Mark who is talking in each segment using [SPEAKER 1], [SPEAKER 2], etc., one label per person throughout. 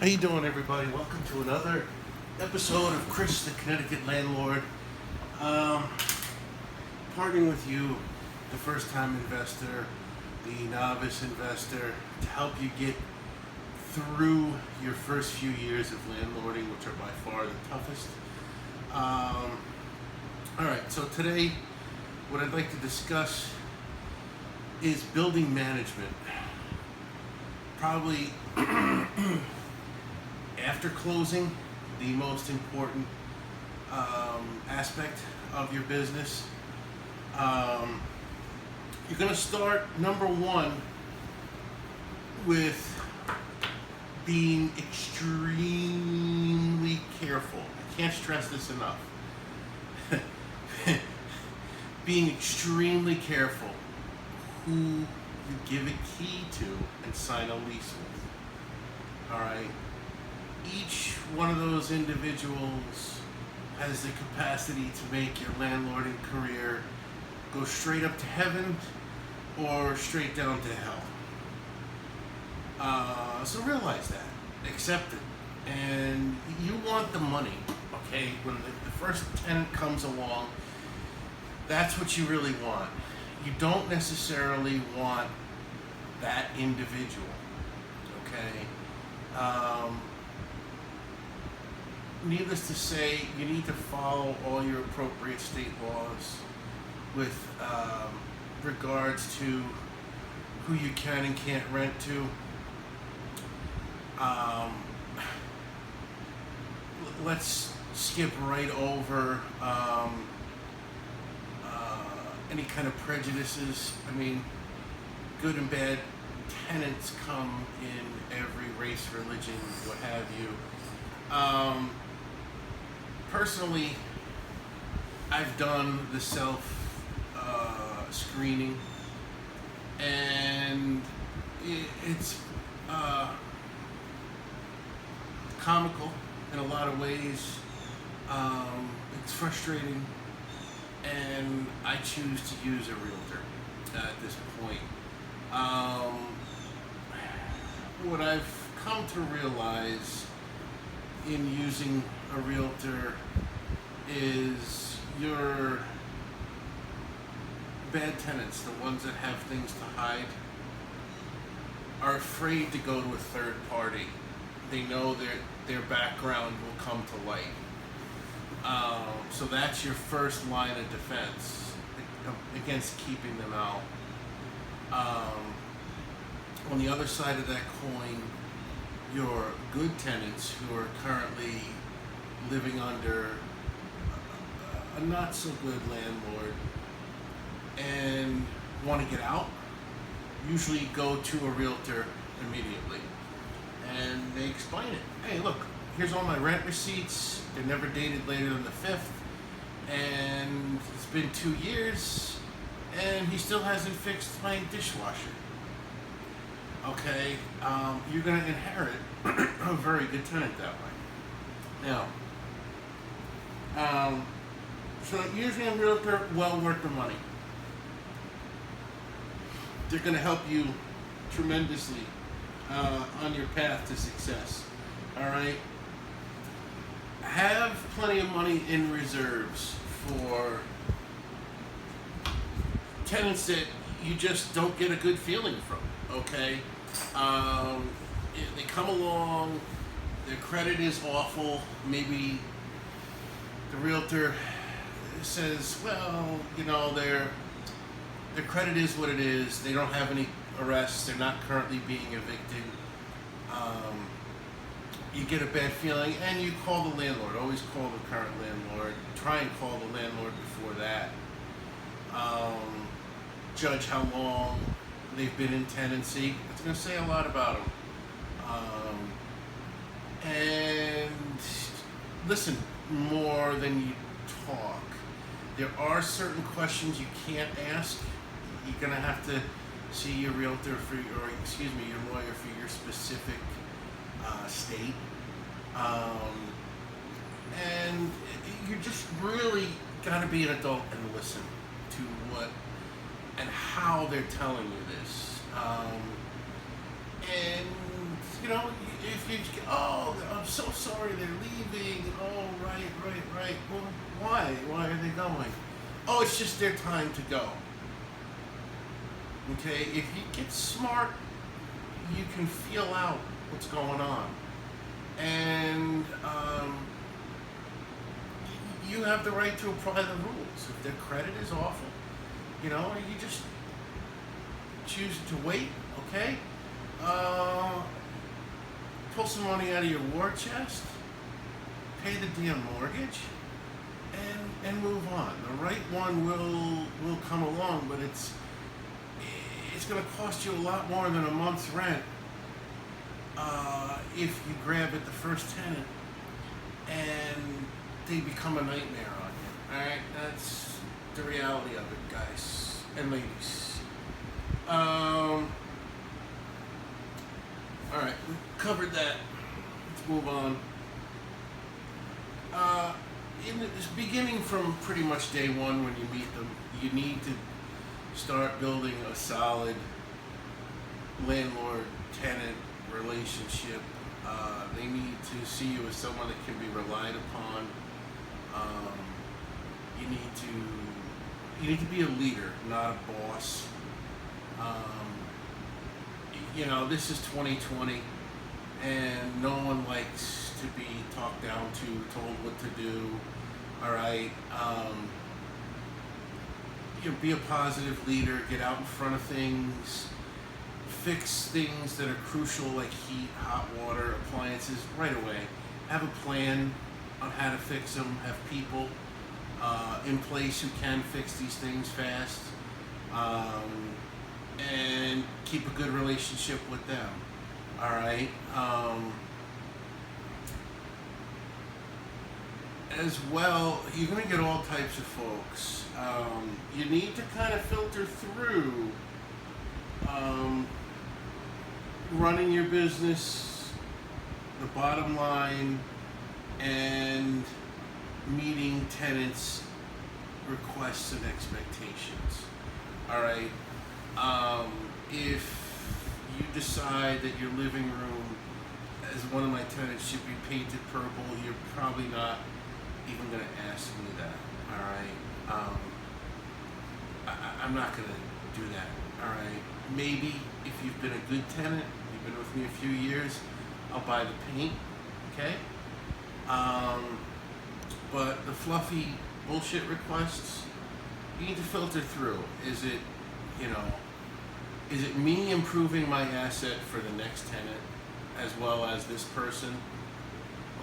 [SPEAKER 1] How you doing, everybody? Welcome to another episode of Chris, the Connecticut Landlord. Partnering with you, the first-time investor, the novice investor, to help you get through your first few years of landlording, which are by far the toughest. All right, so today, what I'd like to discuss is building management. Probably after closing, the most important aspect of your business. You're going to start, number one, with being extremely careful. I can't stress this enough. Being extremely careful who you give a key to and sign a lease with. All right? Each one of those individuals has the capacity to make your landlording career go straight up to heaven or straight down to hell. So realize that, accept it, and you want the money, okay? When the first tenant comes along, that's what you really want. You don't necessarily want that individual, okay? Needless to say, you need to follow all your appropriate state laws with regards to who you can and can't rent to. Let's skip right over any kind of prejudices. I mean, good and bad tenants come in every race, religion, what have you. Personally, I've done the self screening, and it's comical in a lot of ways. It's frustrating, and I choose to use a realtor at this point. What I've come to realize in using a realtor is your bad tenants, the ones that have things to hide, are afraid to go to a third party. They know their background will come to light. So that's your first line of defense against keeping them out. On the other side of that coin, your good tenants who are currently living under a not so good landlord and want to get out, usually go to a realtor immediately. And they explain it. Hey, look, here's all my rent receipts. They're never dated later than the 5th. And it's been 2 years, and he still hasn't fixed my dishwasher. Okay, you're going to inherit a very good tenant that way. Now, so using a realtor, well worth the money. They're going to help you tremendously on your path to success. All right? Have plenty of money in reserves for tenants that you just don't get a good feeling from. Okay? They come along, their credit is awful. Maybe the realtor says, well, you know, their credit is what it is. They don't have any arrests. They're not currently being evicted. You get a bad feeling, and you call the landlord. Always call the current landlord. Try and call the landlord before that. Judge how long they've been in tenancy. It's going to say a lot about them. And listen more than you talk. There are certain questions you can't ask. You're going to have to see your realtor for, your lawyer for your specific state. And you just really got to be an adult and listen to what and how they're telling you this. And you know, if you, oh, I'm so sorry they're leaving. Oh, right. Well, why? Why are they going? Oh, it's just their time to go. Okay, if you get smart, you can feel out what's going on. And you have the right to apply the rules. If their credit is awful, you know, you just choose to wait, okay? Pull some money out of your war chest, pay the damn mortgage, and move on. The right one will come along, but it's going to cost you a lot more than a month's rent if you grab at the first tenant and they become a nightmare on you. All right, that's the reality of it, guys and ladies. All right, we covered that. Let's move on. It's beginning from pretty much day one when you meet them, you need to start building a solid landlord-tenant relationship. They need to see you as someone that can be relied upon. You need to be a leader, not a boss. You know, this is 2020, and no one likes to be talked down to, told what to do. All right. You know, be a positive leader. Get out in front of things. Fix things that are crucial, like heat, hot water, appliances, right away. Have a plan on how to fix them. Have people in place who can fix these things fast, and keep a good relationship with them. All right. As well, you're going to get all types of folks. You need to kind of filter through running your business, the bottom line, and meeting tenants' requests and expectations. All right. If you decide that your living room, as one of my tenants, should be painted purple, you're probably not even going to ask me that. All right. I'm not going to do that. All right. Maybe if you've been a good tenant, you've been with me a few years, I'll buy the paint. Okay. But the fluffy bullshit requests, you need to filter through. Is it me improving my asset for the next tenant as well as this person?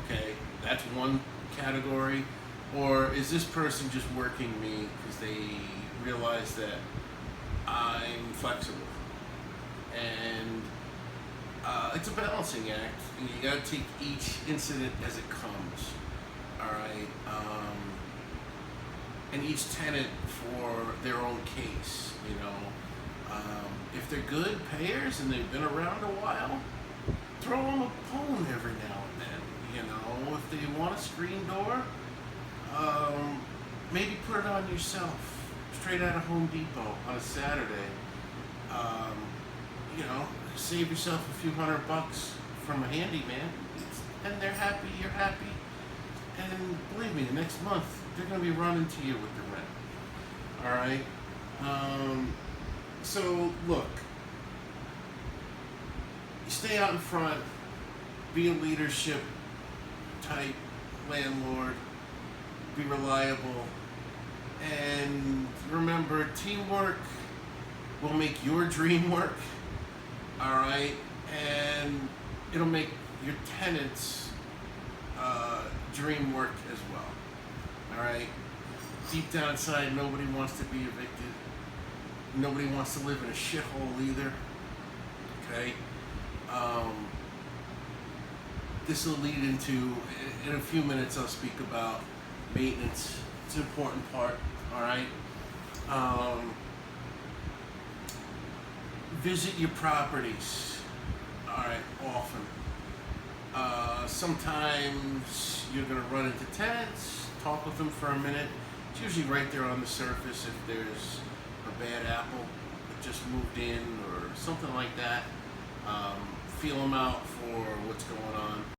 [SPEAKER 1] Okay, that's one category. Or is this person just working me because they realize that I'm flexible? And it's a balancing act, and you gotta take each incident as it comes. All right. And each tenant for their own case, you know. If they're good payers and they've been around a while, throw them a bone every now and then, you know. If they want a screen door, maybe put it on yourself, straight out of Home Depot on a Saturday. You know, save yourself a few $100 from a handyman, and they're happy, you're happy. And believe me, the next month, they're going to be running to you with the rent. All right? So, look, you stay out in front, be a leadership type landlord, be reliable, and remember, teamwork will make your dream work. All right? And it'll make your tenants' dream work as well. All right? Deep down inside, nobody wants to be evicted. Nobody wants to live in a shithole either. Okay? This will lead into, in a few minutes, I'll speak about maintenance. It's an important part. All right? Visit your properties. All right, often. Sometimes you're going to run into tenants, talk with them for a minute. It's usually right there on the surface if there's a bad apple that just moved in or something like that. feel them out for what's going on.